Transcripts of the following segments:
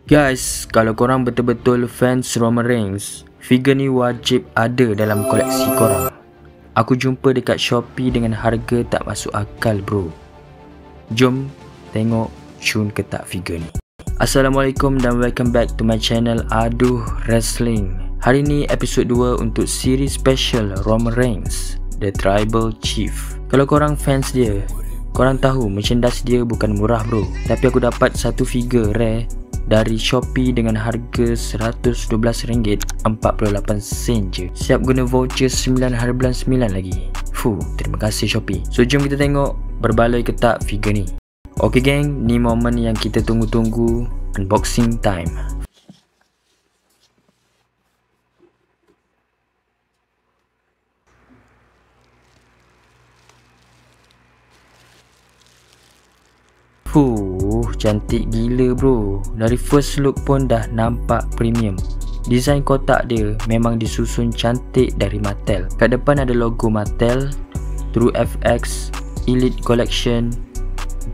Guys, kalau korang betul-betul fans Roman Reigns, figure ni wajib ada dalam koleksi korang. Aku jumpa dekat Shopee dengan harga tak masuk akal bro. Jom tengok cun ke tak figure ni. Assalamualaikum dan welcome back to my channel Aduh Wrestling. Hari ni episod 2 untuk siri special Roman Reigns, The Tribal Chief. Kalau korang fans dia, korang tahu merchandise dia bukan murah bro. Tapi aku dapat satu figure rare dari Shopee dengan harga RM112.48 je. Siap guna voucher 9 hari bulan 9 lagi. Terima kasih Shopee. So jom kita tengok berbaloi ke tak figure ni. Okay gang, ni momen yang kita tunggu-tunggu, unboxing time. Cantik gila bro. Dari first look pun dah nampak premium. Desain kotak dia memang disusun cantik dari Mattel. Kat depan ada logo Mattel, True FX, Elite Collection,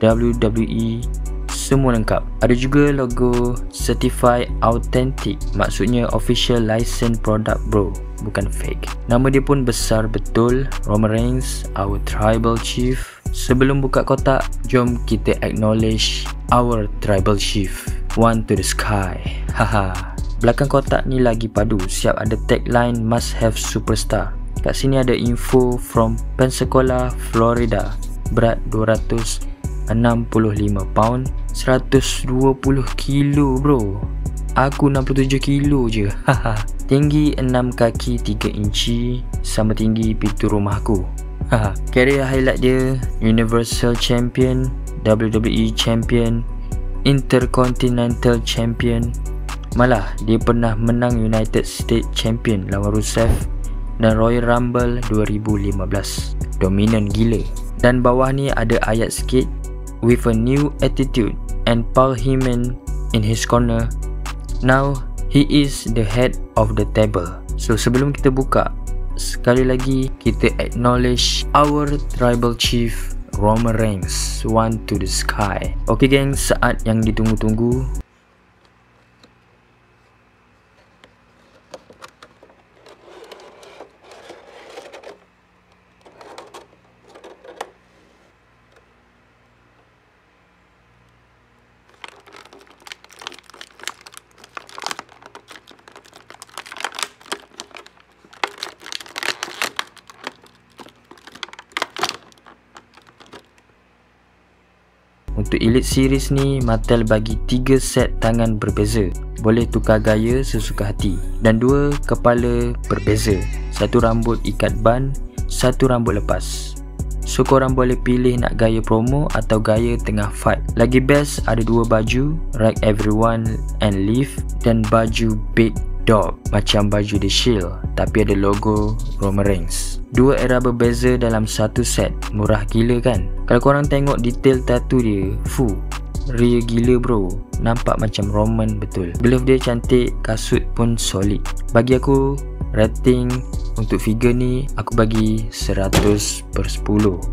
WWE, semua lengkap. Ada juga logo Certified Authentic, maksudnya official license product bro, bukan fake. Nama dia pun besar betul, Roman Reigns, our tribal chief. Sebelum buka kotak, jom kita acknowledge our tribal chief. One to the sky. Haha. Belakang kotak ni lagi padu, siap ada tagline must have superstar. Kat sini ada info from Pensacola, Florida. Berat 265 pound, 120 kilo bro. Aku 67 kilo je. Haha. Tinggi 6 kaki 3 inci, sama tinggi pintu rumahku. Career highlight dia Universal Champion, WWE Champion, Intercontinental Champion. Malah dia pernah menang United States Champion lawan Rusev dan Royal Rumble 2015. Dominan gila. Dan bawah ni ada ayat sikit, with a new attitude and Paul Heyman in his corner. Now he is the head of the table. So sebelum kita buka, sekali lagi kita acknowledge our tribal chief Roman Reigns. One to the sky. Okay geng, saat yang ditunggu-tunggu. Untuk Elite Series ni, Mattel bagi 3 set tangan berbeza. Boleh tukar gaya sesuka hati. Dan 2 kepala berbeza. 1 rambut ikat ban, 1 rambut lepas. So korang boleh pilih nak gaya promo atau gaya tengah fight. Lagi best ada 2 baju, Wreck Everyone and Leave, dan baju Big Dog, macam baju The Shield tapi ada logo Roman Reigns. 2 era berbeza dalam satu set. Murah gila kan? Kalau korang tengok detail tattoo dia, real gila bro. Nampak macam Roman betul. Glove dia cantik, kasut pun solid. Bagi aku, rating untuk figure ni aku bagi 100/10.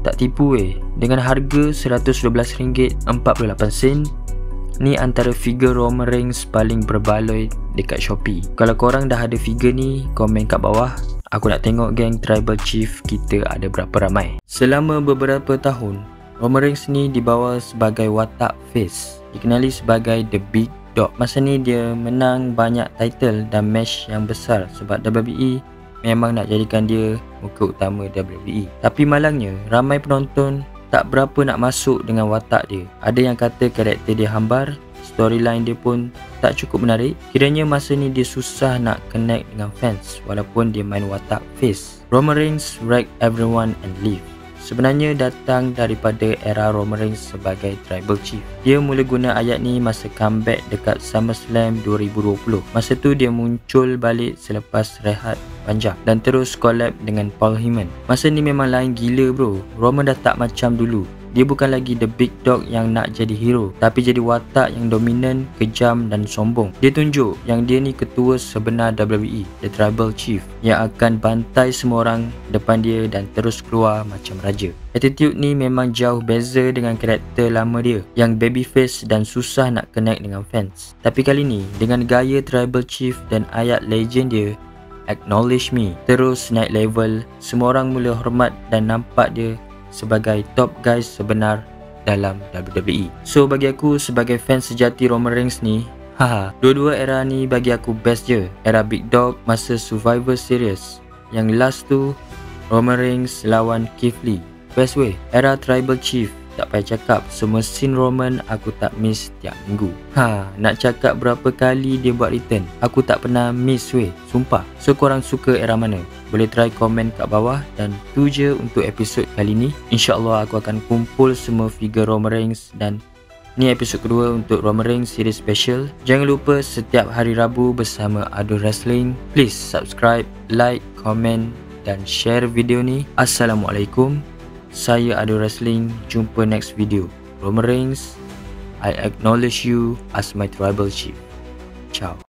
Tak tipu dengan harga RM112.48, ni antara figure Roman Reigns paling berbaloi dekat Shopee. Kalau korang dah ada figure ni, komen kat bawah. Aku nak tengok geng tribal chief kita ada berapa ramai. Selama beberapa tahun, Roman Reigns ni dibawa sebagai watak face, dikenali sebagai The Big Dog. Masa ni dia menang banyak title dan match yang besar sebab WWE memang nak jadikan dia muka utama WWE. Tapi malangnya, ramai penonton tak berapa nak masuk dengan watak dia. Ada yang kata karakter dia hambar, storyline dia pun tak cukup menarik. Kiranya masa ni dia susah nak connect dengan fans walaupun dia main watak face. Roman Reigns, Wreck Everyone and Leave sebenarnya datang daripada era Roman Reigns sebagai tribal chief. Dia mula guna ayat ni masa comeback dekat SummerSlam 2020. Masa tu dia muncul balik selepas rehat panjang dan terus collab dengan Paul Heyman. Masa ni memang lain gila bro. Roman dah tak macam dulu. Dia bukan lagi the big dog yang nak jadi hero, tapi jadi watak yang dominan, kejam dan sombong. Dia tunjuk yang dia ni ketua sebenar WWE, the tribal chief, yang akan bantai semua orang depan dia dan terus keluar macam raja. Attitude ni memang jauh beza dengan karakter lama dia yang babyface dan susah nak connect dengan fans. Tapi kali ni dengan gaya tribal chief dan ayat legend dia, acknowledge me, terus naik level. Semua orang mula hormat dan nampak dia sebagai top guys sebenar dalam WWE. So bagi aku sebagai fans sejati Roman Reigns ni, dua-dua era ni bagi aku best je. Era Big Dog masa Survivor Series, yang last tu Roman Reigns lawan Keith Lee, best weh. Era Tribal Chief, tak payah cakap, semua scene Roman aku tak miss tiap minggu. Nak cakap berapa kali dia buat return, aku tak pernah miss weh, sumpah. So korang suka era mana? Boleh try komen kat bawah. Dan tu je untuk episod kali ni. InsyaAllah aku akan kumpul semua figure Roman Reigns, dan ni episod kedua untuk Roman Reigns series special. Jangan lupa setiap hari Rabu bersama Ado Wrestling. Please subscribe, like, komen dan share video ni. Assalamualaikum. Saya Ado Wrestling. Jumpa next video. Roman Reigns, I acknowledge you as my tribal chief. Ciao.